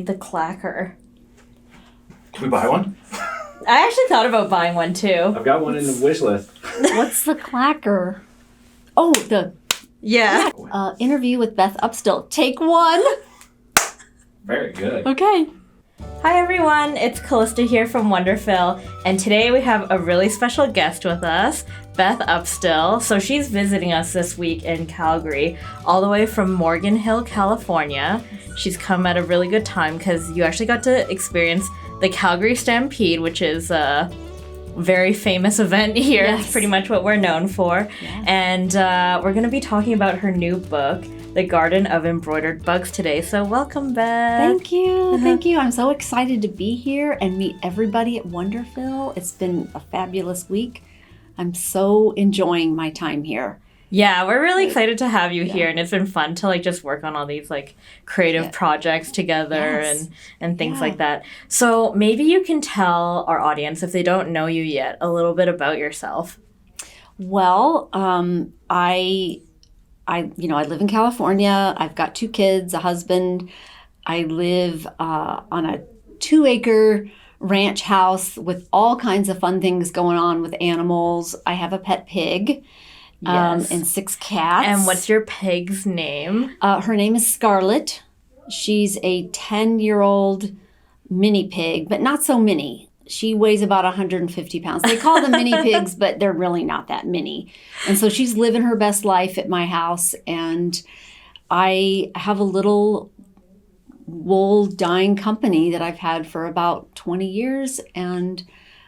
made the clacker. Can we buy one? I actually thought about buying one too. I've got one in the wish list. What's the clacker? Oh, the interview with Beth Upstill. Take one. Very good. Okay. Hi everyone, it's Callista here from WonderFil, and today we have a really special guest with us, Beth Upstill. So she's visiting us this week in Calgary, all the way from Morgan Hill, California. She's come at a really good time because you actually got to experience the Calgary Stampede, which is a very famous event here. Yes. It's pretty much what we're known for. Yes. And we're going to be talking about her new book, The Garden of Embroidered Bugs, today. So welcome, Beth. Thank you. Thank you. I'm so excited to be here and meet everybody at WonderFil. It's been a fabulous week. I'm so enjoying my time here. Yeah, we're really excited to have you here, and it's been fun to just work on all these creative projects together and things like that. So maybe you can tell our audience, if they don't know you yet, a little bit about yourself. Well, I live in California. I've got 2 kids, a husband. I live on a 2-acre ranch house with all kinds of fun things going on with animals. I have a pet pig. Yes. And 6 cats. And what's your pig's name? Her name is Scarlet. She's a 10-year-old mini pig, but not so mini. She weighs about 150 pounds. They call them mini pigs, but they're really not that mini. And so she's living her best life at my house. And I have a little wool dyeing company that I've had for about 20 years. And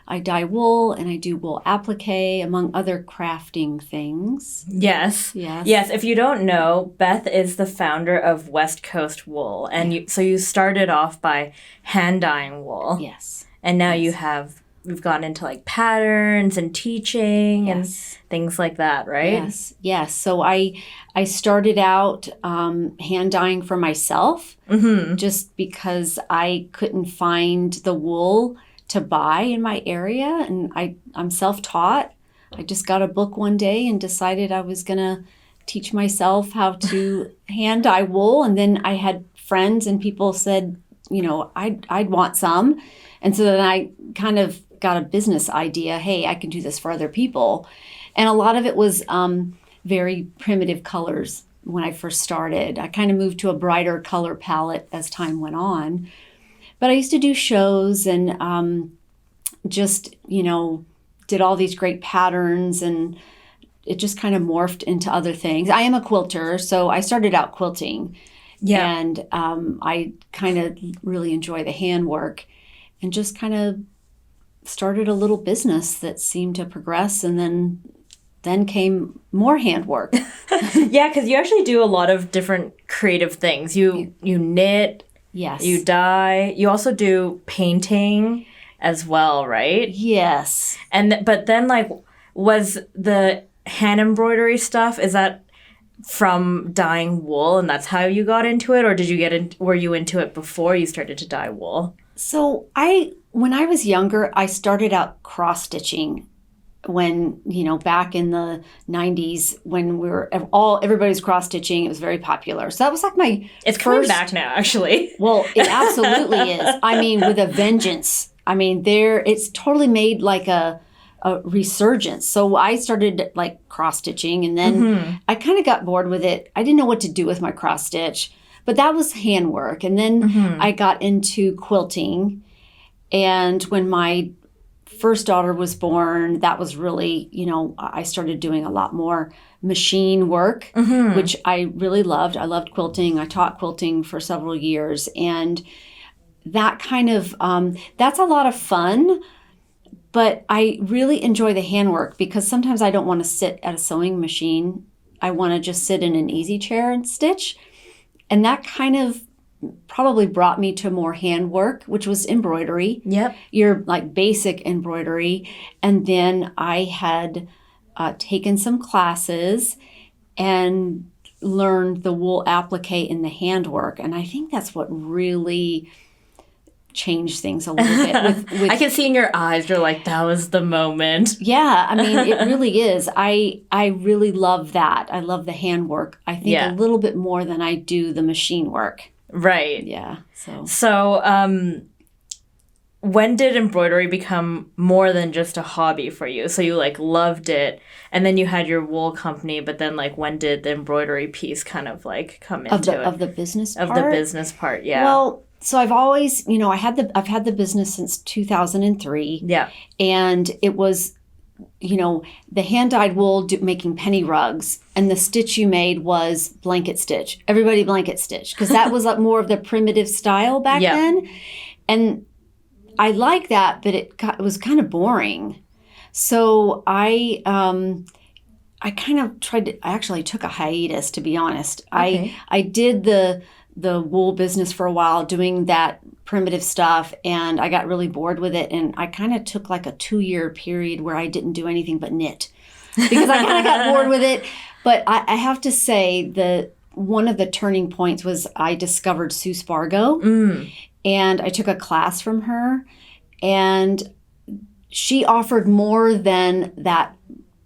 I dye wool and I do wool applique, among other crafting things. Yes. If you don't know, Beth is the founder of West Coast Wool. And you started off by hand dyeing wool. Yes. And now we've gone into patterns and teaching and things like that, right? Yes. So I started out hand dyeing for myself, just because I couldn't find the wool to buy in my area, and I'm self-taught. I just got a book one day and decided I was gonna teach myself how to hand dye wool, and then I had friends and people said, I'd want some, and so then I kind of got a business idea. Hey, I can do this for other people, and a lot of it was very primitive colors when I first started. I kind of moved to a brighter color palette as time went on. But I used to do shows and did all these great patterns, and it just kind of morphed into other things. I am a quilter, so I started out quilting. Yeah. And I kind of really enjoy the handwork and just kind of started a little business that seemed to progress, and then came more handwork. Yeah, because you actually do a lot of different creative things. You knit. Yes. You dye. You also do painting as well, right? Yes. But then was the hand embroidery stuff, is that from dyeing wool and that's how you got into it, or were you into it before you started to dye wool? So when I was younger, I started out cross stitching when, back in the 90s when everybody's cross stitching, it was very popular. So that was It's coming back now, actually. Well, it absolutely is. I mean, with a vengeance. I mean, it's totally made a resurgence. So I started cross stitching, and then I kind of got bored with it. I didn't know what to do with my cross stitch, but that was handwork. And then I got into quilting, and when my first daughter was born, that was really, I started doing a lot more machine work, which I really loved. I loved quilting. I taught quilting for several years, and that kind of, that's a lot of fun, but I really enjoy the handwork because sometimes I don't want to sit at a sewing machine. I want to just sit in an easy chair and stitch. And that kind of probably brought me to more handwork, which was embroidery. Yep. Your basic embroidery. And then I had taken some classes and learned the wool applique and the handwork. And I think that's what really changed things a little bit. With I can see in your eyes, you're like, that was the moment. Yeah, I mean, it really is. I really love that. I love the handwork. I think a little bit more than I do the machine work. Right. Yeah. So, when did embroidery become more than just a hobby for you? So you like loved it, and then you had your wool company, but then like when did the embroidery piece kind of like come into it? Of the business part? Of the business part, yeah. Well, so I've always, I've had the business since 2003. Yeah. And it was, the hand-dyed wool making penny rugs, and the stitch you made was blanket stitch. Everybody blanket stitch, because that was like more of the primitive style back then. And I like that, but it was kind of boring. So I kind of I actually took a hiatus, to be honest. Okay. I did the wool business for a while, doing that primitive stuff, and I got really bored with it. And I kind of took like a 2-year period where I didn't do anything but knit, because I kind of got bored with it. But I have to say one of the turning points was I discovered Sue Spargo. And I took a class from her, and she offered more than that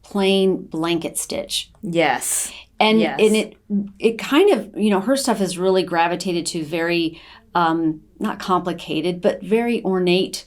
plain blanket stitch. Yes. And it kind of, her stuff is really gravitated to very, not complicated, but very ornate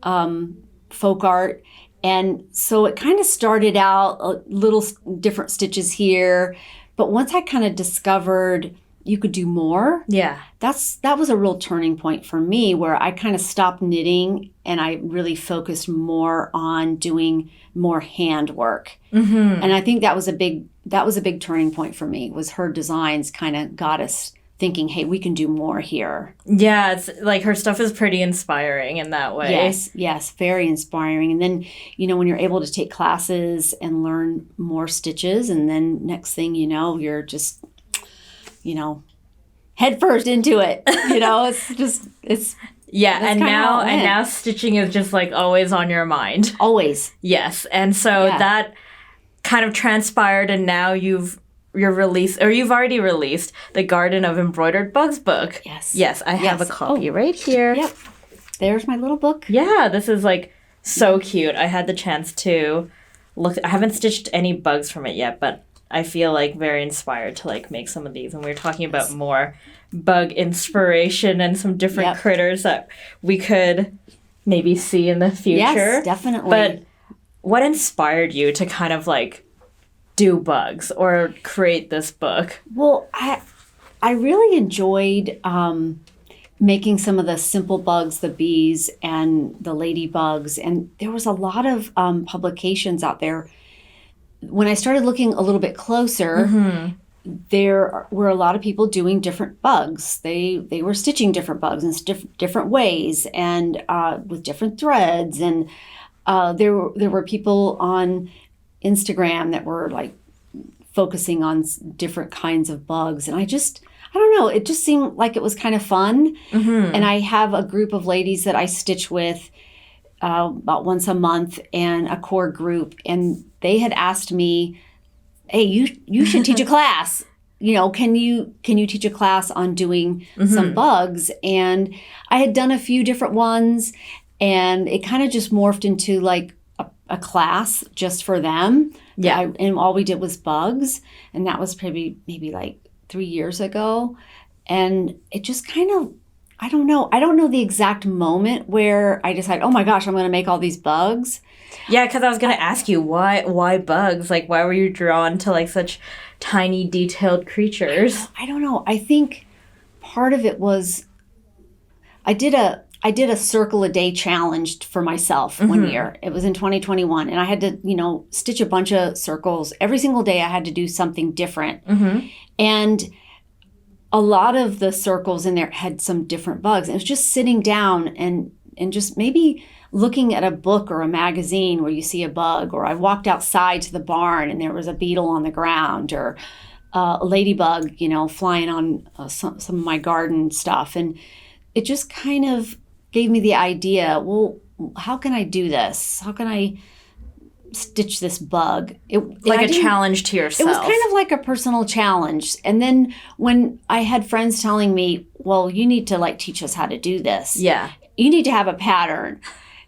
folk art. And so it kind of started out little different stitches here. But once I kind of discovered you could do more. Yeah. That was a real turning point for me, where I kind of stopped knitting and I really focused more on doing more handwork. And I think that was a big turning point for me, was her designs kind of got us thinking, hey, we can do more here. Yeah, it's like her stuff is pretty inspiring in that way. Yes, very inspiring. And then, when you're able to take classes and learn more stitches, and then next thing you know, you're just head first into it. It's and now stitching is just like always on your mind. Always. Yes. And so that kind of transpired, and now you've already released the Garden of Embroidered Bugs book. Yes. I have a copy right here. Yep. There's my little book. Yeah, this is like so cute. I had the chance to look. I haven't stitched any bugs from it yet, but I feel like very inspired to like make some of these. And we were talking about more bug inspiration and some different critters that we could maybe see in the future. Yes, definitely. But what inspired you to kind of like do bugs or create this book? Well, I really enjoyed making some of the simple bugs, the bees and the ladybugs. And there was a lot of publications out there. When I started looking a little bit closer, there were a lot of people doing different bugs. They were stitching different bugs in different ways, and with different threads. And there were people on Instagram that were like focusing on different kinds of bugs. And I don't know, it just seemed like it was kind of fun. And I have a group of ladies that I stitch with about once a month, and a core group, and they had asked me, hey, you should teach a class. Can you teach a class on doing some bugs? And I had done a few different ones, and it kind of just morphed into like a class just for them. Yeah. And all we did was bugs, and that was maybe like 3 years ago. And it just kind of, I don't know the exact moment where I decided, oh my gosh, I'm going to make all these bugs. Yeah, because I was going to ask you, why bugs? Like, why were you drawn to like such tiny, detailed creatures? I don't know. I think part of it was I did a circle a day challenge for myself one year. It was in 2021, and I had to, stitch a bunch of circles. Every single day I had to do something different. And a lot of the circles in there had some different bugs. And it was just sitting down and just maybe looking at a book or a magazine where you see a bug, or I walked outside to the barn and there was a beetle on the ground, or a ladybug, flying on some of my garden stuff. And it just kind of gave me the idea, well, how can I do this? How can I stitch this bug? Like a challenge to yourself. It was kind of like a personal challenge. And then when I had friends telling me, well, you need to like teach us how to do this. Yeah. You need to have a pattern.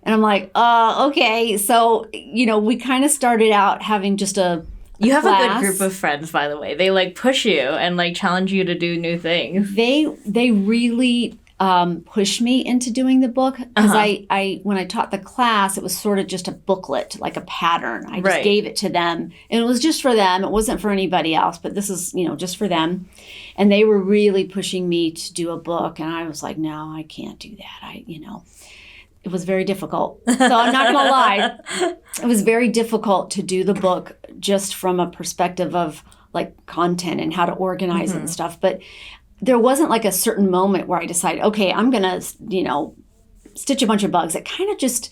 And I'm like, okay. So, we kind of started out having just a You have a good class. group of friends, by the way. They like push you and like challenge you to do new things. They really pushed me into doing the book because I when I taught the class, it was sort of just a booklet, like a pattern. I just gave it to them, and it was just for them. It wasn't for anybody else, but this is just for them. And they were really pushing me to do a book, and I was like, no, I can't do that. It was very difficult. So I'm not going to lie. It was very difficult to do the book just from a perspective of like content and how to organize it and stuff. But there wasn't like a certain moment where I decided, okay, I'm going to, stitch a bunch of bugs. It kind of just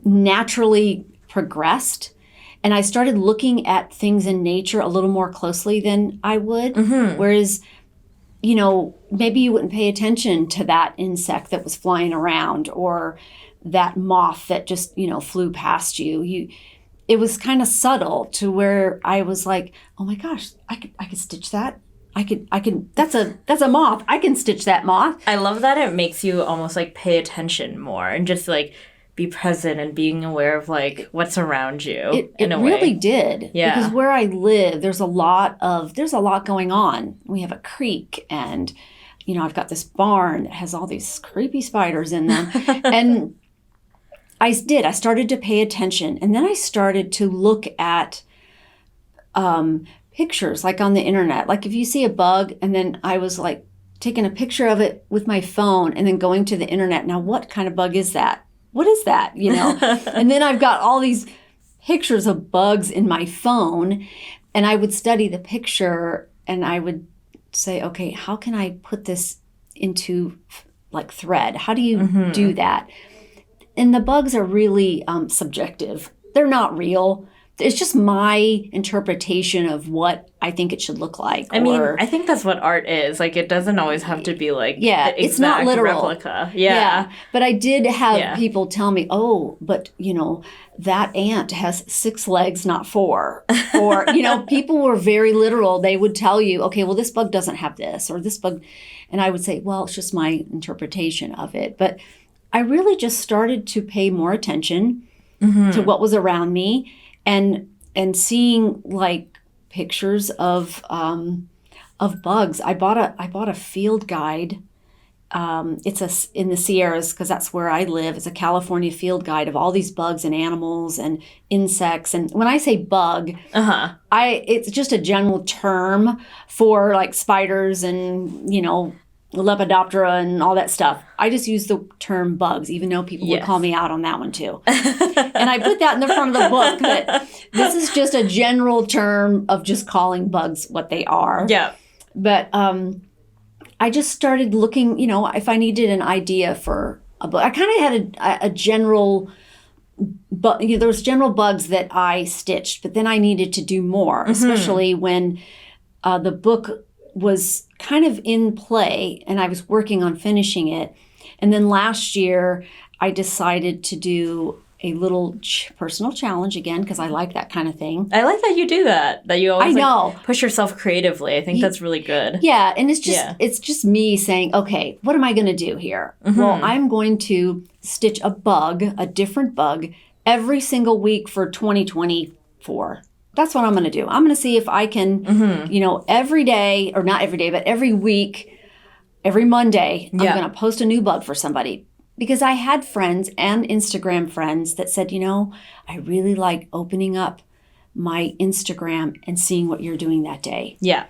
naturally progressed. And I started looking at things in nature a little more closely than I would. Whereas maybe you wouldn't pay attention to that insect that was flying around or that moth that just, flew past you. It was kind of subtle to where I was like, oh my gosh, I could stitch that. I could, that's a moth. I can stitch that moth. I love that it makes you almost like pay attention more and just like be present and being aware of like what's around you in a way. It really did. Yeah. Because where I live, there's a lot going on. We have a creek and, I've got this barn that has all these creepy spiders in them. And I started to pay attention. And then I started to look at pictures like on the internet. Like if you see a bug and then I was like taking a picture of it with my phone and then going to the internet. Now, what kind of bug is that? What is that? And then I've got all these pictures of bugs in my phone and I would study the picture and I would say, okay, how can I put this into like thread? How do you do that? And the bugs are really subjective. They're not real. It's just my interpretation of what I think it should look like. I mean, I think that's what art is. Like, it doesn't always have to be like the it's not exact literal replica. Yeah. But I did have people tell me, oh, but that ant has 6 legs, not 4. Or, people were very literal. They would tell you, okay, well, this bug doesn't have this or this bug. And I would say, well, it's just my interpretation of it. But I really just started to pay more attention to what was around me. And seeing like pictures of bugs. I bought a field guide. It's in the Sierras because that's where I live. It's a California field guide of all these bugs and animals and insects. And when I say bug, it's just a general term for like spiders and Lepidoptera and all that stuff. I just use the term bugs, even though people would call me out on that one too. And I put that in the front of the book that this is just a general term of just calling bugs what they are. Yeah. But I just started looking, if I needed an idea for a book. I kind of had a general, but there was general bugs that I stitched, but then I needed to do more, especially when the book was kind of in play and I was working on finishing it. And then last year I decided to do a little personal challenge again because I like that kind of thing. I like that you do that you always push yourself creatively. I think that's really good. Yeah, and it's just me saying, okay, what am I going to do here? Well, I'm going to stitch a different bug every single week for 2024. That's what I'm going to do. I'm going to see if I can, every day, or not every day, but every week, every Monday, I'm going to post a new bug for somebody. Because I had friends and Instagram friends that said, I really like opening up my Instagram and seeing what you're doing that day. Yeah.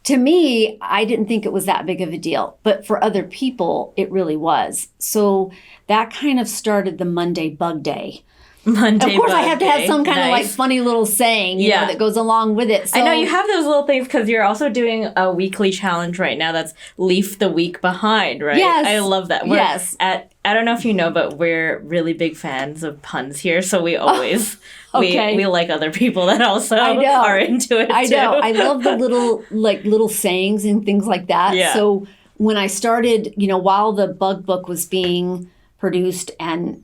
To me, I didn't think it was that big of a deal. But for other people, it really was. So that kind of started the Monday Bug Day. Of course, I have to have some kind of like funny little saying, you know, that goes along with it. So, I know you have those little things because you're also doing a weekly challenge right now that's Leaf the Week Behind, right? Yes. I love that. I don't know if you know, but we're really big fans of puns here, so we always we like other people that also are into it. I too. know. I love the little sayings and things like that. Yeah. So when I started, while the bug book was being produced and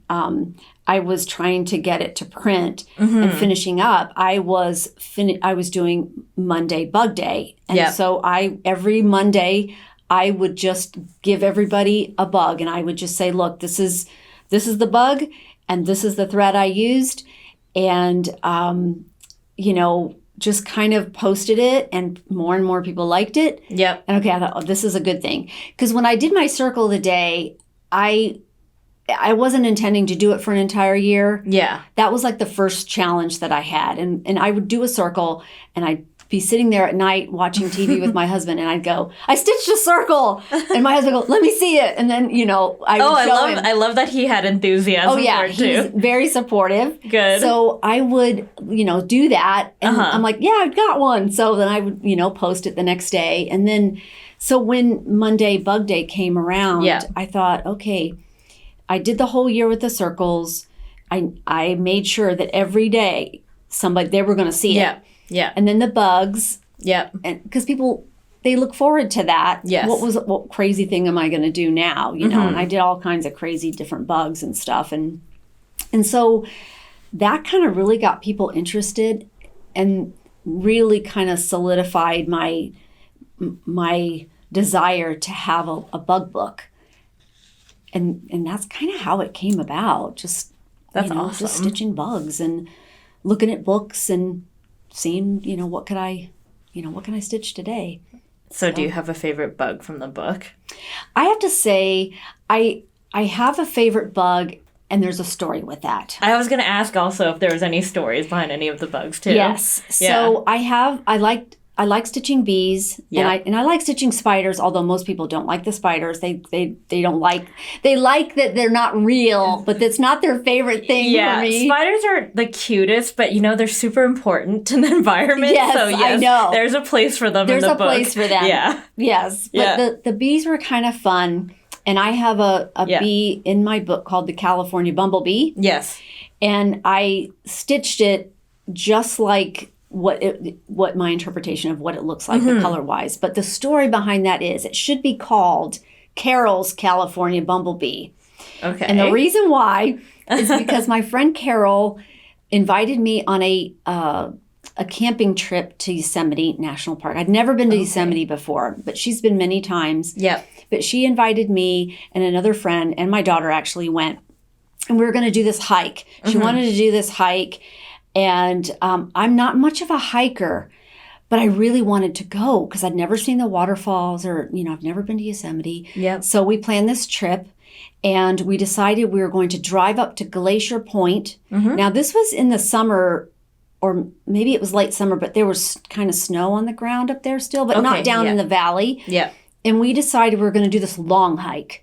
I was trying to get it to print and finishing up, I was doing Monday Bug Day. And so every Monday I would just give everybody a bug and I would just say, look, this is the bug and this is the thread I used. And just kind of posted it, and more people liked it. Yep. And okay, I thought, oh, this is a good thing. Because when I did my circle of the day, I wasn't intending to do it for an entire year. Yeah. That was like the first challenge that I had. And I would do a circle, and I'd be sitting there at night watching TV with my husband, and I'd go, I stitched a circle. And my husband would go, let me see it. And then, I would show him. I love that he had enthusiasm Oh, yeah. for it too. He's very supportive. Good. So I would, do that. And I'm like, yeah, I've got one. So then I would, post it the next day. And then, so when Monday Bug Day came around, I thought, okay, I did the whole year with the circles. I made sure that every day they were going to see it. Yeah. And then the bugs. Yeah. And because people, they look forward to that. Yes. What crazy thing am I going to do now? And I did all kinds of crazy different bugs and stuff. And so that kind of really got people interested and really kind of solidified my desire to have a bug book. And that's kind of how it came about. Just, awesome. Just stitching bugs and looking at books and seeing, what can I stitch today? So do you have a favorite bug from the book? I have to say, I have a favorite bug, and there's a story with that. I was going to ask also if there was any stories behind any of the bugs too. Yes. Yeah. So I like stitching bees, and I like stitching spiders. Although most people don't like the spiders, they don't like. They like that they're not real, but that's not their favorite thing for me. Spiders are the cutest, but they're super important to the environment. Yes, so I know. There's a place for them. There's in the a book. place for them. Yeah. Yes, but the bees were kind of fun, and I have a bee in my book called the California Bumblebee. Yes. And I stitched it just like what my interpretation of what it looks like, the color wise. But the story behind that is it should be called Carol's California Bumblebee. Okay. And the reason why is because my friend Carol invited me on a camping trip to Yosemite National Park. I'd never been to Yosemite before, but she's been many times. Yep. But she invited me and another friend, and my daughter actually went. And we were going to do this hike. She wanted to do this hike. And I'm not much of a hiker, but I really wanted to go because I'd never seen the waterfalls or, I've never been to Yosemite. Yep. So we planned this trip, and we decided we were going to drive up to Glacier Point. Now, this was in the summer, or maybe it was late summer, but there was kind of snow on the ground up there still, but not down in the valley. Yeah. And we decided we were going to do this long hike.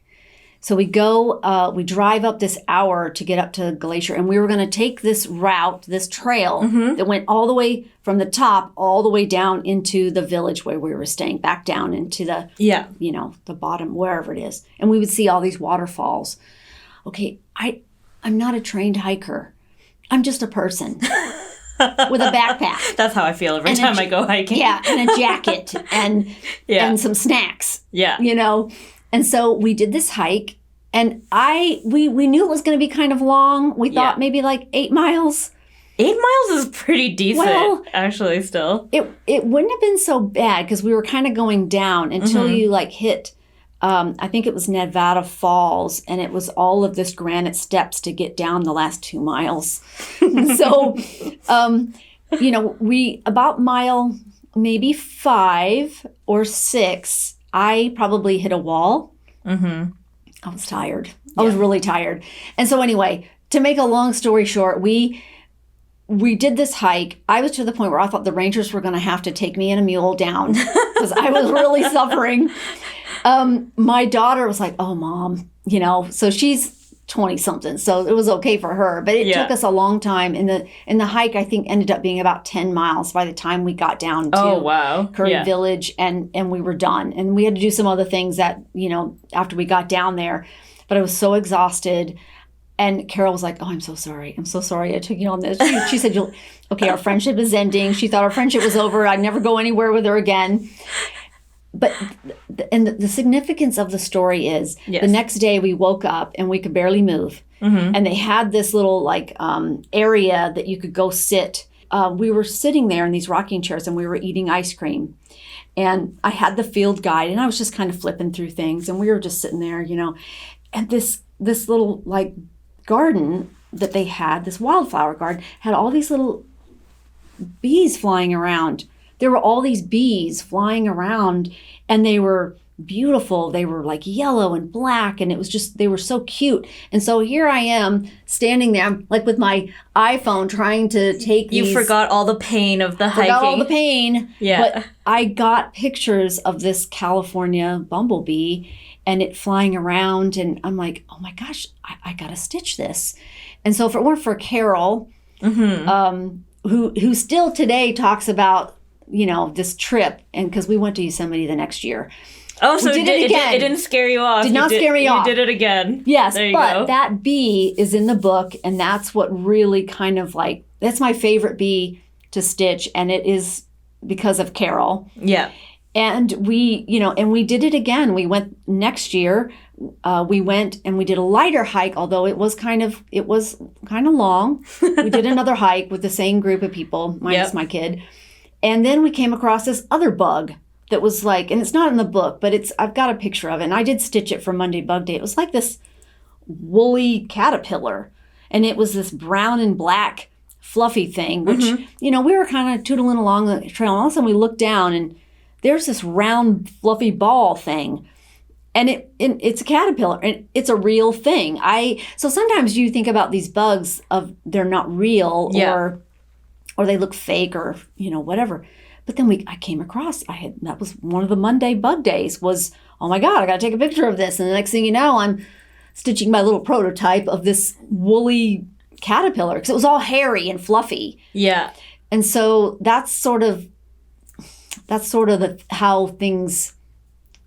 So we we drive up this hour to get up to Glacier, and we were going to take this route, this trail that went all the way from the top, all the way down into the village where we were staying, back down into the, the bottom, wherever it is. And we would see all these waterfalls. Okay, I'm not a trained hiker. I'm just a person with a backpack. That's how I feel every time I go hiking. Yeah, and a jacket and some snacks. Yeah. And so we did this hike, and we knew it was going to be kind of long. We thought maybe like 8 miles. 8 miles is pretty decent, actually, still. It wouldn't have been so bad because we were kind of going down until you hit, I think it was Nevada Falls, and it was all of this granite steps to get down the last 2 miles. So, we about mile maybe 5 or 6, I probably hit a wall. I was tired. I was really tired. And so anyway, to make a long story short, we did this hike. I was to the point where I thought the rangers were going to have to take me and a mule down because I was really suffering. My daughter was like, oh, Mom, so she's 20-something, so it was okay for her. But it took us a long time. And the hike, I think, ended up being about 10 miles by the time we got down to Curry Village, and we were done. And we had to do some other things that, after we got down there. But I was so exhausted. And Carol was like, oh, I'm so sorry. I'm so sorry I took you on this. She said, our friendship is ending. She thought our friendship was over. I'd never go anywhere with her again. But the significance of the story is the next day we woke up and we could barely move. And they had this little area that you could go sit. We were sitting there in these rocking chairs and we were eating ice cream. And I had the field guide and I was just kind of flipping through things. And we were just sitting there, And this little garden that they had, this wildflower garden, had all these little bees flying around. There were all these bees flying around, and they were beautiful. They were like yellow and black, and it was just, they were so cute. And so here I am standing there, I'm like with my iPhone trying to take You forgot all the pain of the hiking. Forgot all the pain. Yeah. But I got pictures of this California bumblebee and it flying around, and I'm like, oh my gosh, I gotta stitch this. And so if it weren't for Carol, who still today talks about, you know, this trip, and because we went to Yosemite the next year. Oh, so it didn't scare you off. Did not scare me off. You did it again. Yes, there you but go. that bee is in the book, and that's what really kind of like, that's my favorite bee to stitch, and it is because of Carol. Yeah. And we, you know, and we did it again. We went next year. We went and we did a lighter hike, although it was kind of long. We did another hike with the same group of people, minus my kid. And then we came across this other bug that was like, and it's not in the book, but I've got a picture of it. And I did stitch it for Monday Bug Day. It was like this woolly caterpillar. And it was this brown and black fluffy thing, which, you know, we were kind of tootling along the trail. And all of a sudden we looked down and there's this round fluffy ball thing. And it's a caterpillar, and it's a real thing. So sometimes you think about these bugs of they're not real, or they look fake, or you know, whatever. But then I came across, that was one of the Monday Bug Days, was, oh my God, I got to take a picture of this. And the next thing you know, I'm stitching my little prototype of this woolly caterpillar, because it was all hairy and fluffy. Yeah. And so that's sort of how things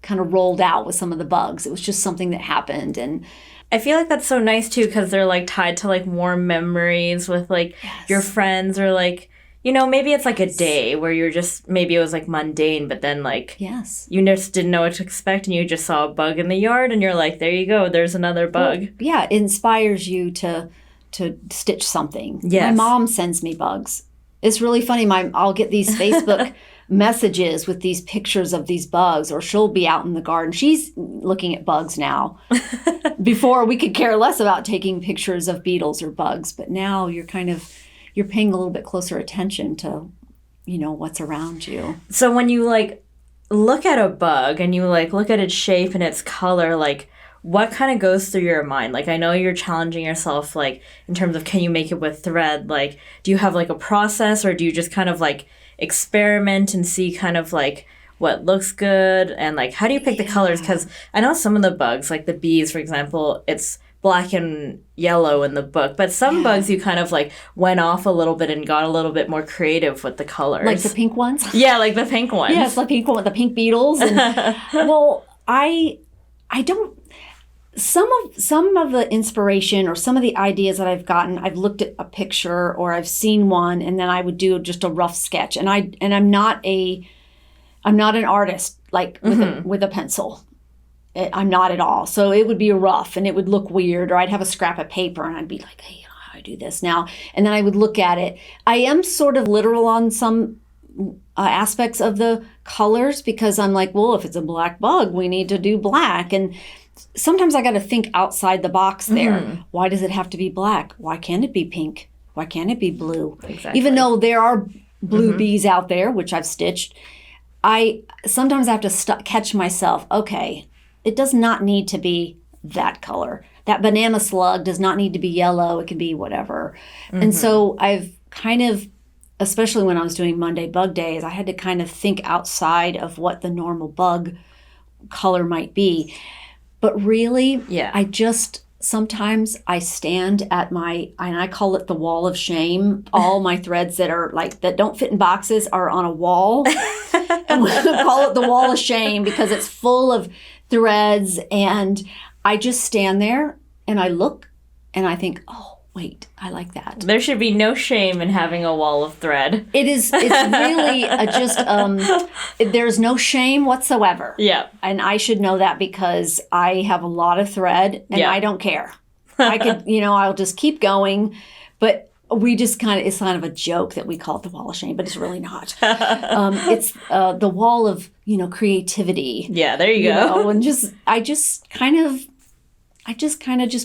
kind of rolled out with some of the bugs. It was just something that happened. And I feel like that's so nice too, because they're like tied to like warm memories with like your friends, or like, you know, maybe it's like a day where you're just, maybe it was like mundane, but then like you just didn't know what to expect, and you just saw a bug in the yard and you're like, there you go, there's another bug. Well, yeah, it inspires you to stitch something. Yes. My mom sends me bugs. It's really funny. I'll get these Facebook messages with these pictures of these bugs, or she'll be out in the garden. She's looking at bugs now. Before, we could care less about taking pictures of beetles or bugs, but now you're paying a little bit closer attention to, you know, what's around you. So when you like look at a bug and you like look at its shape and its color, like what kind of goes through your mind? Like, I know you're challenging yourself, like in terms of, can you make it with thread? Like, do you have like a process, or do you just kind of like experiment and see kind of like what looks good? And like, how do you pick the colors? Because I know some of the bugs, like the bees, for example, it's black and yellow in the book, but some bugs you kind of like went off a little bit and got a little bit more creative with the colors. Like the pink ones? Yeah, like the pink ones. Yes, the pink one with the pink beetles. And, well, I don't. Some of the inspiration or some of the ideas that I've gotten, I've looked at a picture or I've seen one, and then I would do just a rough sketch. And I'm not an artist like with a pencil. I'm not at all. So it would be rough and it would look weird, or I'd have a scrap of paper and I'd be like, hey, how do I do this now? And then I would look at it. I am sort of literal on some aspects of the colors, because I'm like, well, if it's a black bug, we need to do black. And sometimes I got to think outside the box there. Why does it have to be black? Why can't it be pink? Why can't it be blue? Exactly. Even though there are blue bees out there, which I've stitched, I sometimes have to catch myself. Okay, it does not need to be that color. That banana slug does not need to be yellow. It can be whatever. And so I've kind of, especially when I was doing Monday Bug Days, I had to kind of think outside of what the normal bug color might be. But really, sometimes I stand at and I call it the wall of shame. All my threads that don't fit in boxes are on a wall. And we call it the wall of shame because it's full of threads. And I just stand there and I look and I think, oh, wait, I like that. There should be no shame in having a wall of thread. It's really there's no shame whatsoever. Yeah. And I should know that because I have a lot of thread and I don't care. I could, I'll just keep going. But it's kind of a joke that we call it the wall of shame, but it's really not. It's the wall of, creativity. Yeah, there you go. And I just kind of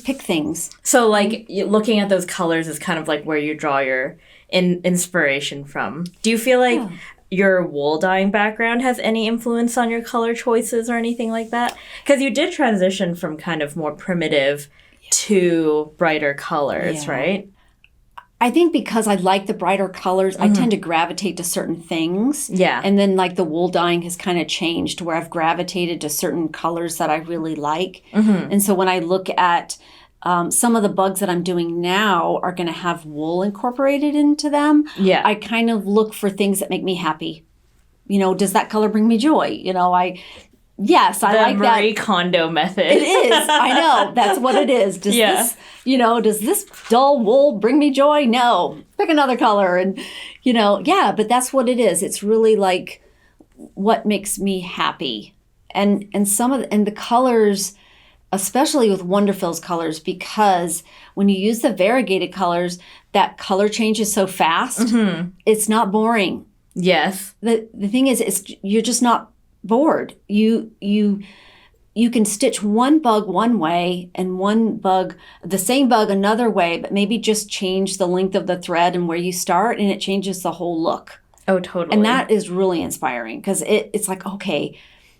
pick things. So like looking at those colors is kind of like where you draw your inspiration from? Do you feel like your wool dyeing background has any influence on your color choices or anything like that? Because you did transition from kind of more primitive to brighter colors, right? I think because I like the brighter colors, I tend to gravitate to certain things. Yeah. And then like the wool dyeing has kind of changed where I've gravitated to certain colors that I really like. And so when I look at some of the bugs that I'm doing now are going to have wool incorporated into them. Yeah. I kind of look for things that make me happy. You know, does that color bring me joy? You know, Yes, I like that. The Marie Kondo method. It is. I know. That's what it is. Does this, does this dull wool bring me joy? No. Pick another color. And, but that's what it is. It's really like what makes me happy. And the colors, especially with WonderFil's colors, because when you use the variegated colors, that color changes so fast. It's not boring. Yes. The thing is, you're just not bored. You can stitch one bug one way and the same bug another way, but maybe just change the length of the thread and where you start, and it changes the whole look. Oh, totally. And that is really inspiring because it's like, okay,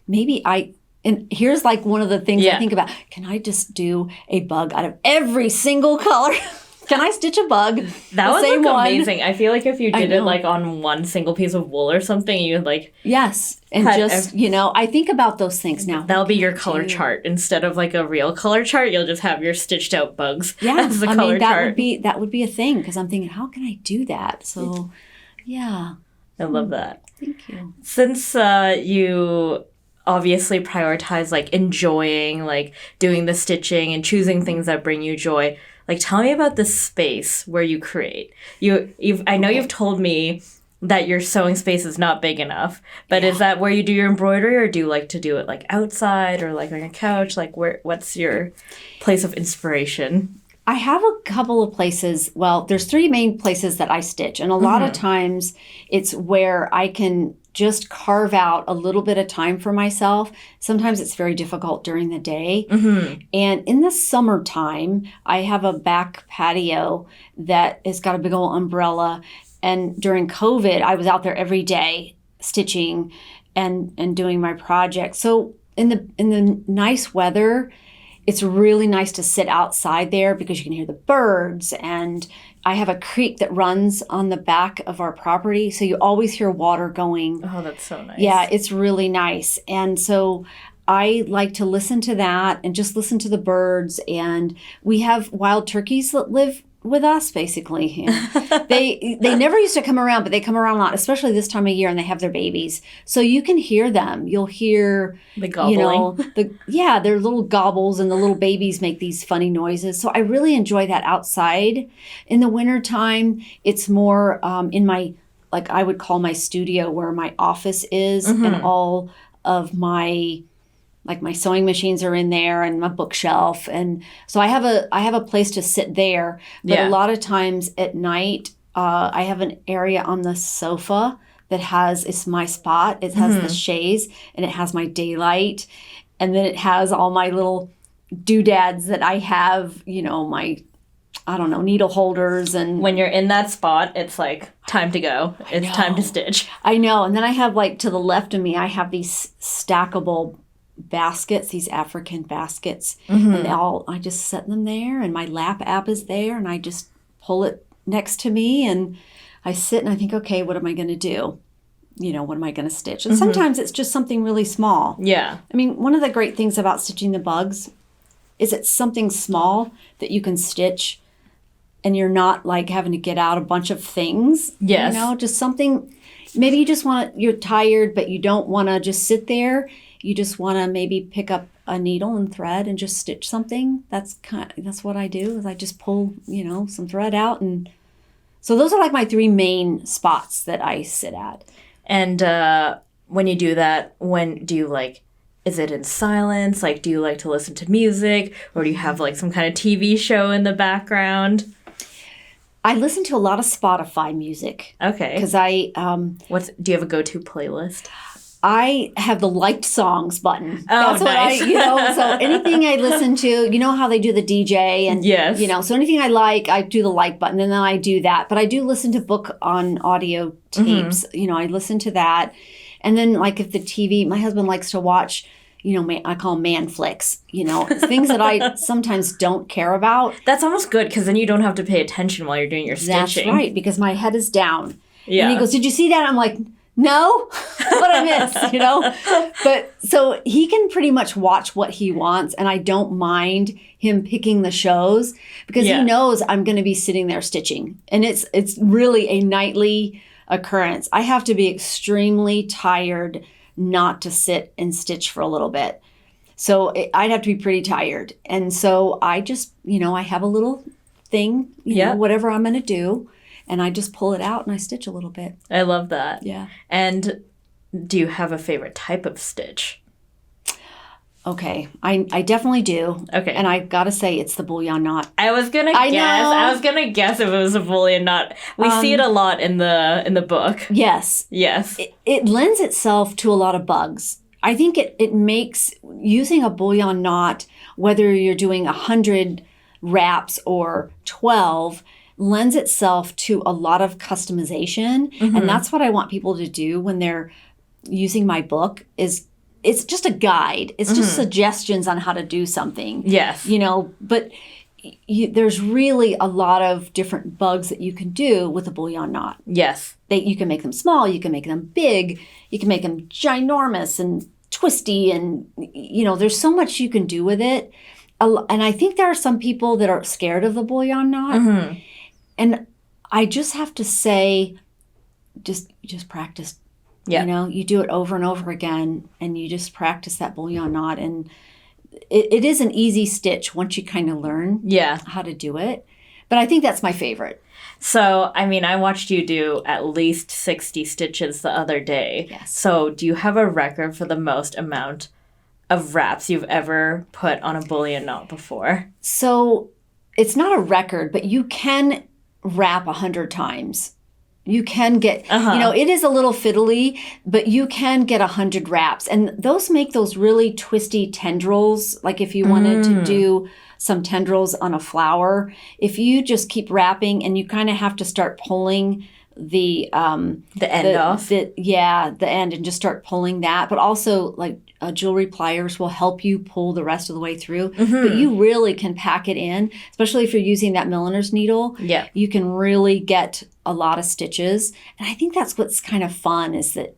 and here's like one of the things I think about. Can I just do a bug out of every single color? Can I stitch a bug? That would look amazing. I feel like if you did it like on one single piece of wool or something, you would like... Yes. And I think about those things now. That'll be your color chart. Instead of like a real color chart, you'll just have your stitched out bugs as the color chart. That would be a thing because I'm thinking, how can I do that? So, yeah. I love that. Thank you. Since you obviously prioritize like enjoying, like doing the stitching and choosing things that bring you joy, like, tell me about the space where you create. I know you've told me that your sewing space is not big enough, but is that where you do your embroidery, or do you like to do it like outside or like on a couch? Like, what's your place of inspiration? I have a couple of places. Well, there's 3 main places that I stitch, and a lot of times it's where I can just carve out a little bit of time for myself. Sometimes it's very difficult during the day. And in the summertime, I have a back patio that has got a big old umbrella. And during COVID, I was out there every day stitching and doing my project. So in the nice weather, it's really nice to sit outside there because you can hear the birds, and I have a creek that runs on the back of our property, so you always hear water going. Oh, that's so nice. Yeah, it's really nice. And so I like to listen to that and just listen to the birds. And we have wild turkeys that live with us, basically. They never used to come around, but they come around a lot, especially this time of year, and they have their babies. So you can hear them. You'll hear the gobbling. Their little gobbles, and the little babies make these funny noises. So I really enjoy that outside. In the wintertime, it's more in my, like I would call my studio, where my office is, and all of my sewing machines are in there, and my bookshelf. And so I have a place to sit there. But a lot of times at night, I have an area on the sofa that it's my spot. It has the chaise, and it has my daylight. And then it has all my little doodads that I have, my, I don't know, needle holders. And when you're in that spot, it's like time to go. It's time to stitch. I know. And then I have, like, to the left of me, I have these stackable baskets, these African baskets, and I just set them there, and my lap app is there, and I just pull it next to me, and I sit and I think, okay, what am I going to do? What am I going to stitch? And sometimes it's just something really small. Yeah. I mean, one of the great things about stitching the bugs is it's something small that you can stitch, and you're not like having to get out a bunch of things. Yes. Just something, maybe you just you're tired, but you don't want to just sit there. You just want to maybe pick up a needle and thread and just stitch something. That's what I do, is I just pull, some thread out. And so those are like my 3 main spots that I sit at. And when you do that, when do you is it in silence? Like, do you like to listen to music, or do you have like some kind of TV show in the background? I listen to a lot of Spotify music. Okay. Because do you have a go-to playlist? I have the liked songs button. Oh, nice. So anything I listen to, you know how they do the DJ and, Yes. So anything I like, I do the like button and then I do that. But I do listen to book on audio tapes. I listen to that. And then like if the TV, my husband likes to watch, I call them man flicks, things that I sometimes don't care about. That's almost good because then you don't have to pay attention while you're doing your stitching. That's right, because my head is down. Yeah. And he goes, did you see that? I'm like, no, what I missed, But so he can pretty much watch what he wants, and I don't mind him picking the shows because he knows I'm going to be sitting there stitching, and it's really a nightly occurrence. I have to be extremely tired not to sit and stitch for a little bit. So I'd have to be pretty tired, and so I just I have a little thing, whatever I'm going to do. And I just pull it out and I stitch a little bit. I love that. Yeah. And do you have a favorite type of stitch? Okay. I definitely do. Okay. And I've got to say it's the bullion knot. I was gonna guess. I was gonna guess if it was a bullion knot. We see it a lot in the book. Yes. Yes. It lends itself to a lot of bugs. I think it makes using a bullion knot, whether you're doing 100 wraps or 12, lends itself to a lot of customization. And that's what I want people to do when they're using my book is it's just a guide. It's just suggestions on how to do something. Yes. But there's really a lot of different bugs that you can do with a bullion knot. Yes. You can make them small, you can make them big, you can make them ginormous and twisty, and there's so much you can do with it. And I think there are some people that are scared of the bullion knot. And I just have to say, just practice. Yeah. You do it over and over again, and you just practice that bullion knot. And it is an easy stitch once you kind of learn how to do it. But I think that's my favorite. So, I watched you do at least 60 stitches the other day. Yes. So, do you have a record for the most amount of wraps you've ever put on a bullion knot before? So, it's not a record, but you can wrap 100 times. You can get, it is a little fiddly, but you can get 100 wraps. And those make those really twisty tendrils. Like if you wanted to do some tendrils on a flower, if you just keep wrapping and you kind of have to start pulling the end off. The end, and just start pulling that. But also like jewelry pliers will help you pull the rest of the way through. But you really can pack it in, especially if you're using that milliner's needle. Yeah. You can really get a lot of stitches. And I think that's what's kind of fun is that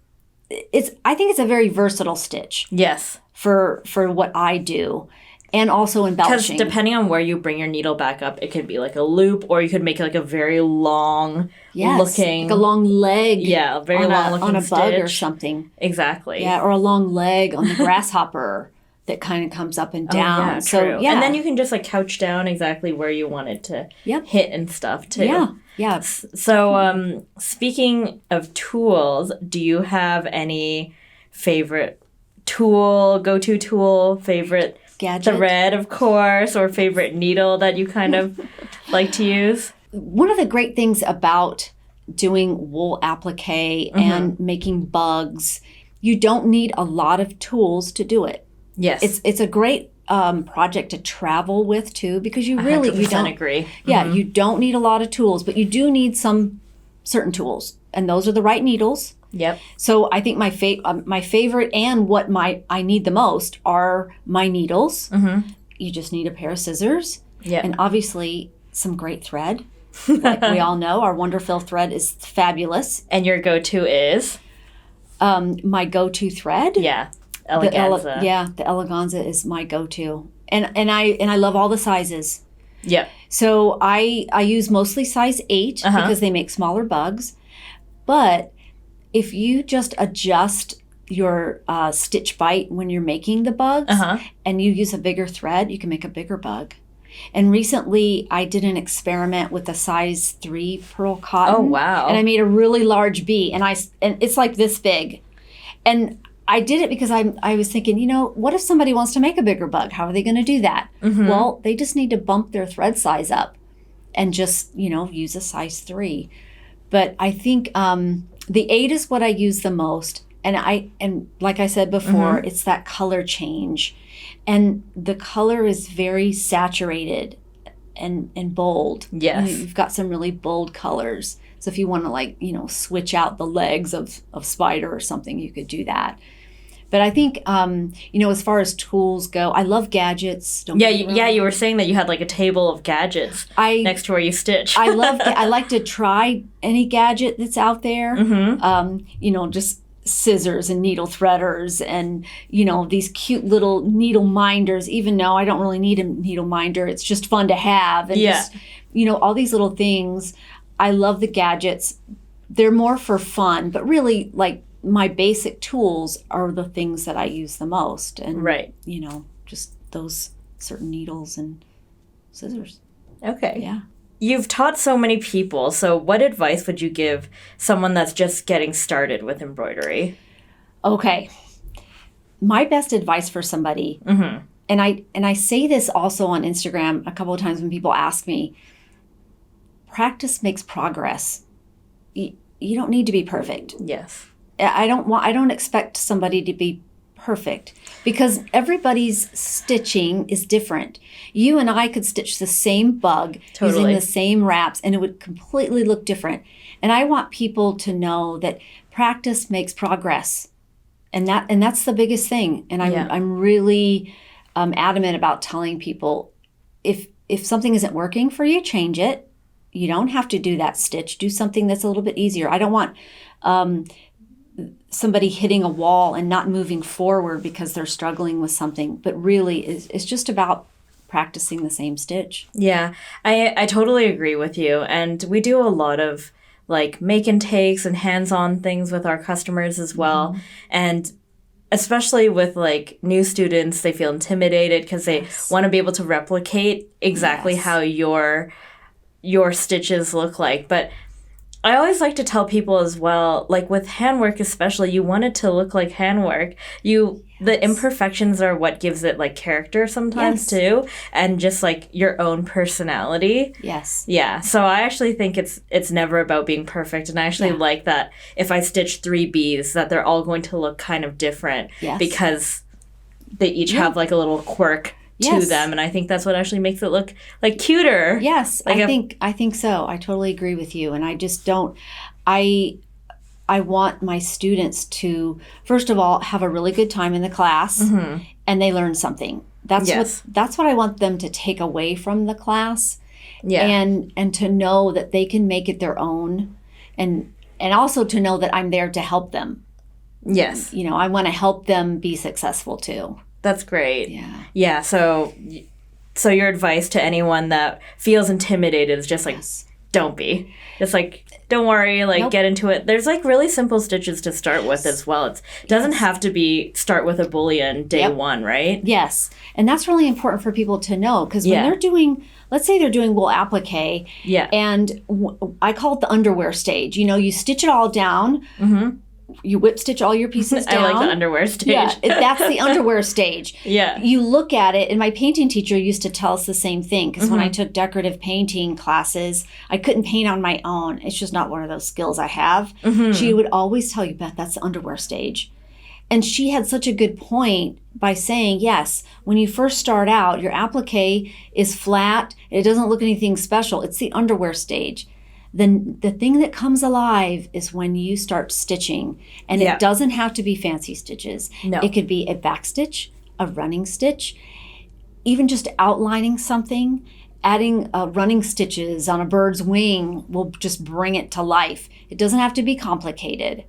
I think it's a very versatile stitch. Yes. For what I do. And also embellishing. Because depending on where you bring your needle back up, it could be like a loop, or you could make it like a very long looking... like a long leg. Yeah, a very long looking on a stitch. bug or something. Exactly. Yeah, or a long leg on the grasshopper that kind of comes up and down. Oh, yeah, so, true. yeah. And then you can just like couch down exactly where you want it to hit and stuff too. Yeah. So, speaking of tools, do you have any favorite go-to tool, favorite... Gadget. Thread, of course, or favorite needle that you kind of like to use? One of the great things about doing wool applique and making bugs, you don't need a lot of tools to do it. Yes. It's a great project to travel with too, because you don't agree. Yeah, you don't need a lot of tools, but you do need some certain tools, and those are the right needles. Yep. So I think my favorite and what I need the most are my needles. You just need a pair of scissors. Yep. And obviously some great thread. Like we all know, our WonderFil thread is fabulous. And your go-to is? My go-to thread? Yeah. Eleganza. The Eleganza is my go-to. And I love all the sizes. Yep. So I use mostly size 8 because they make smaller bugs. But if you just adjust your stitch bite when you're making the bugs and you use a bigger thread, you can make a bigger bug. And recently I did an experiment with a size 3 pearl cotton. Oh, wow. And I made a really large bee, and it's like this big. And I did it because I was thinking, what if somebody wants to make a bigger bug? How are they going to do that? Well, they just need to bump their thread size up and just, use a size 3. But I think the 8 is what I use the most. and like I said before, it's that color change. And the color is very saturated and bold. Yes. You've got some really bold colors. So if you want to like, switch out the legs of spider or something, you could do that. But I think, as far as tools go, I love gadgets. You were saying that you had like a table of gadgets next to where you stitch. I like to try any gadget that's out there. Just scissors and needle threaders and, these cute little needle minders, even though I don't really need a needle minder. It's just fun to have. And just, all these little things. I love the gadgets. They're more for fun, but really like, my basic tools are the things that I use the most. And, just those certain needles and scissors. Okay. Yeah. You've taught so many people. So what advice would you give someone that's just getting started with embroidery? Okay. My best advice for somebody, and I say this also on Instagram a couple of times when people ask me, practice makes progress. You don't need to be perfect. Yes. I don't expect somebody to be perfect because everybody's stitching is different. You and I could stitch the same bug using the same wraps and it would completely look different. And I want people to know that practice makes progress. And that's the biggest thing. And I'm really adamant about telling people if something isn't working for you, change it. You don't have to do that stitch. Do something that's a little bit easier. I don't want somebody hitting a wall and not moving forward because they're struggling with something, but really it's just about practicing the same stitch. Yeah, I totally agree with you. And we do a lot of like make and takes and hands-on things with our customers as well. And especially with like new students, they feel intimidated because they want to be able to replicate exactly how your stitches look like. But I always like to tell people as well, like with handwork especially, you want it to look like handwork. The imperfections are what gives it like character sometimes too, and just like your own personality. Yes. Yeah. So I actually think it's never about being perfect, and I actually like that if I stitch 3 bees, that they're all going to look kind of different because they each have like a little quirk to them, and I think that's what actually makes it look like cuter. Yes, like I think so. I totally agree with you, and I just don't. I want my students to first of all have a really good time in the class, and they learn something. That's what I want them to take away from the class, and to know that they can make it their own, and also to know that I'm there to help them. Yes, I want to help them be successful too. That's great. Yeah. Yeah. So your advice to anyone that feels intimidated is just like, don't be. Just like, don't worry. Like, get into it. There's like really simple stitches to start with as well. It doesn't have to start with a bullion day one, right? Yes. And that's really important for people to know because when they're doing, let's say they're doing wool applique. Yeah. And I call it the underwear stage. You stitch it all down. You whip stitch all your pieces down. I like the underwear stage. Yeah, that's the underwear stage. Yeah. You look at it, and my painting teacher used to tell us the same thing, because when I took decorative painting classes, I couldn't paint on my own. It's just not one of those skills I have. She would always tell you, Beth, that's the underwear stage. And she had such a good point by saying, yes, when you first start out, your applique is flat. It doesn't look anything special. It's the underwear stage. Then the thing that comes alive is when you start stitching. And it doesn't have to be fancy stitches. No. It could be a back stitch, a running stitch, even just outlining something. Adding running stitches on a bird's wing will just bring it to life. It doesn't have to be complicated.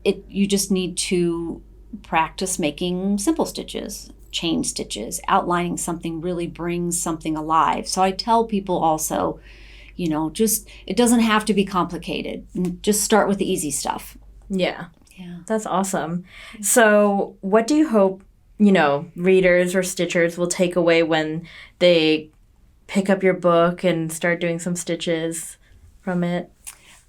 You just need to practice making simple stitches, chain stitches. Outlining something really brings something alive. So I tell people also, it doesn't have to be complicated. Just start with the easy stuff. Yeah. Yeah. That's awesome. So what do you hope, readers or stitchers will take away when they pick up your book and start doing some stitches from it?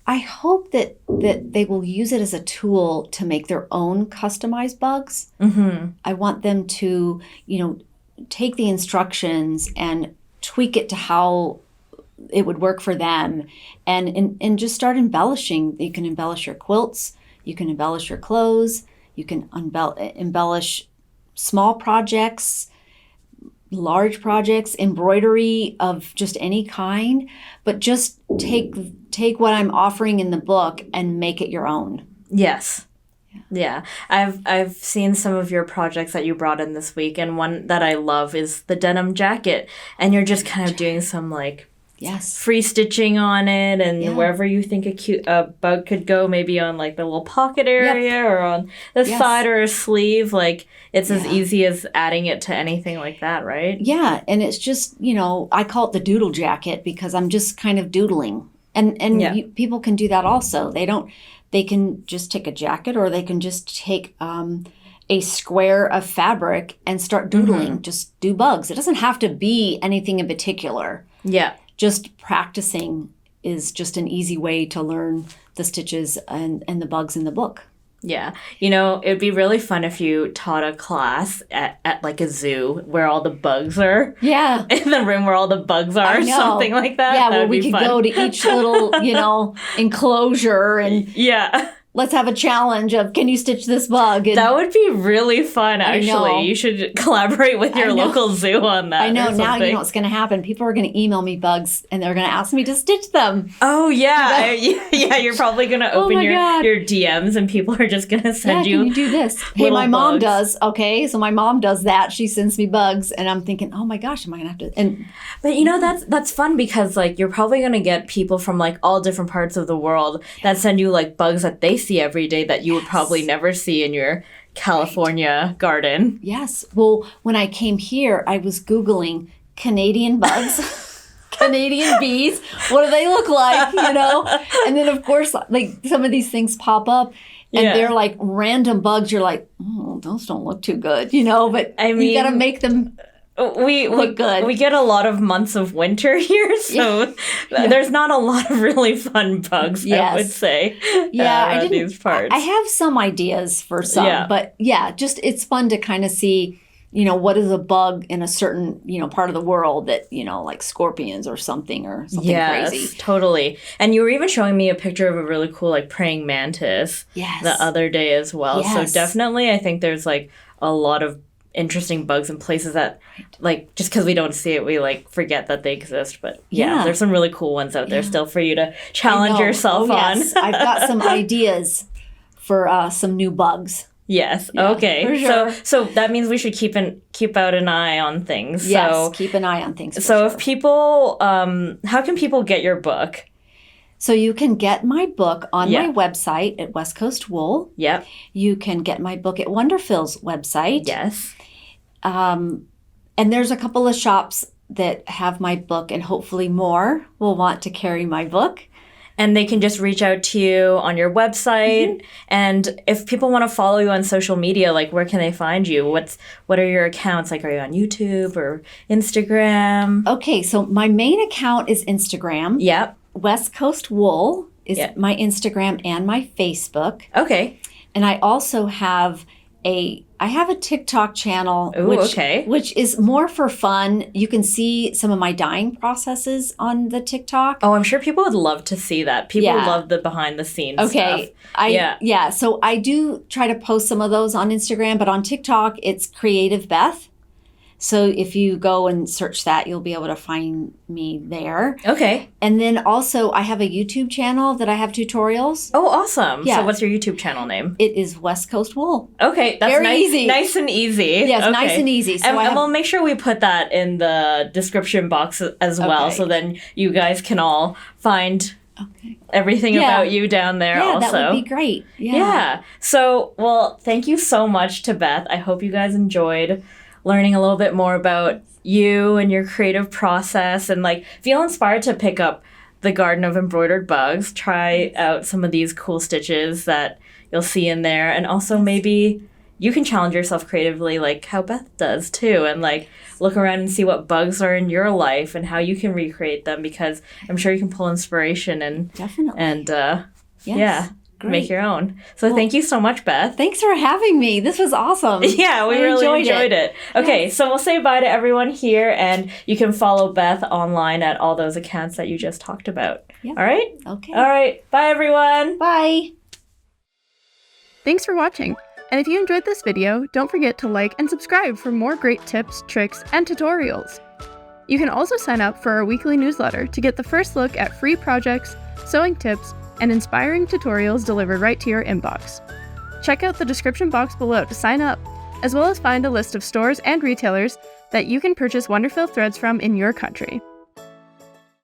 I hope that they will use it as a tool to make their own customized bugs. I want them to, take the instructions and tweak it to how it would work for them and just start embellishing. You can embellish your quilts. You can embellish your clothes. You can embellish small projects, large projects, embroidery of just any kind, but just take what I'm offering in the book and make it your own. Yes. Yeah. I've seen some of your projects that you brought in this week, and one that I love is the denim jacket. And you're just kind of doing some like free stitching on it, and wherever you think a bug could go, maybe on like the little pocket area or on the side or a sleeve. Like it's as easy as adding it to anything like that, right? Yeah, and it's just, I call it the doodle jacket because I'm just kind of doodling. And people can do that also. They can just take a jacket, or they can just take a square of fabric and start doodling. Just do bugs. It doesn't have to be anything in particular. Yeah. Just practicing is just an easy way to learn the stitches and the bugs in the book. Yeah. It'd be really fun if you taught a class at like a zoo where all the bugs are. Yeah. In the room where all the bugs are, something like that. Yeah, that where we could go to each little, enclosure and let's have a challenge of, can you stitch this bug? And that would be really fun, actually. You should collaborate with your local zoo on that. I know. Now you know what's going to happen. People are going to email me bugs, and they're going to ask me to stitch them. Oh, yeah. Yeah, you're probably going to open your DMs, and people are just going to send you can you do this? Hey, my mom does. Okay, so my mom does that. She sends me bugs, and I'm thinking, oh, my gosh, am I going to have to... But, that's fun because, like, you're probably going to get people from, like, all different parts of the world that send you, like, bugs that they see every day that you would probably never see in your California garden. Yes. Well, when I came here, I was Googling Canadian bugs, Canadian bees. What do they look like, And then, of course, like some of these things pop up and they're like random bugs. You're like, oh, those don't look too good, But you got to make them... We get a lot of months of winter here, so there's not a lot of really fun bugs, I would say. Yeah, these parts. I have some ideas for some, but just it's fun to kind of see, what is a bug in a certain, part of the world that, like scorpions or something crazy. Yes, totally. And you were even showing me a picture of a really cool, like, praying mantis the other day as well. Yes. So definitely I think there's, like, a lot of interesting bugs in places that like just because we don't see it we like forget that they exist, but there's some really cool ones out there still for you to challenge yourself on. I've got some ideas for some new bugs. Yes. Okay. For sure. So that means we should keep out an eye on things. Yes, keep an eye on things. So if people how can people get your book? So you can get my book on my website at West Coast Wool. Yep. You can get my book at WonderFil's website. Yes. And there's a couple of shops that have my book, and hopefully more will want to carry my book. And they can just reach out to you on your website. Mm-hmm. And if people want to follow you on social media, like where can they find you? What are your accounts? Like, are you on YouTube or Instagram? Okay, so my main account is Instagram. Yep. West Coast Wool is my Instagram and my Facebook. Okay. And I also have a TikTok channel, which is more for fun. You can see some of my dyeing processes on the TikTok. Oh, I'm sure people would love to see that. People love the behind the scenes stuff. So I do try to post some of those on Instagram, but on TikTok, it's Creative Beth. So if you go and search that, you'll be able to find me there. Okay. And then also I have a YouTube channel that I have tutorials. Oh, awesome. Yeah. So what's your YouTube channel name? It is West Coast Wool. Okay. That's very easy. Nice and easy. Yes, nice and easy. So and we'll make sure we put that in the description box as well. So then you guys can all find everything about you down there also. Yeah, that would be great. Yeah. So, well, thank you so much to Beth. I hope you guys enjoyed learning a little bit more about you and your creative process, and like feel inspired to pick up the Garden of Embroidered Bugs. Try out some of these cool stitches that you'll see in there, and also maybe you can challenge yourself creatively like how Beth does too, and like look around and see what bugs are in your life and how you can recreate them, because I'm sure you can pull inspiration and Great. Make your own. So thank you so much, Beth. Thanks for having me. This was awesome. Yeah, we really enjoyed it. Okay, so we'll say bye to everyone here, and you can follow Beth online at all those accounts that you just talked about. Yep. All right? Okay. All right. Bye, everyone. Bye. Thanks for watching, and if you enjoyed this video, don't forget to like and subscribe for more great tips, tricks, and tutorials. You can also sign up for our weekly newsletter to get the first look at free projects, sewing tips, and inspiring tutorials delivered right to your inbox. Check out the description box below to sign up, as well as find a list of stores and retailers that you can purchase WonderFil threads from in your country.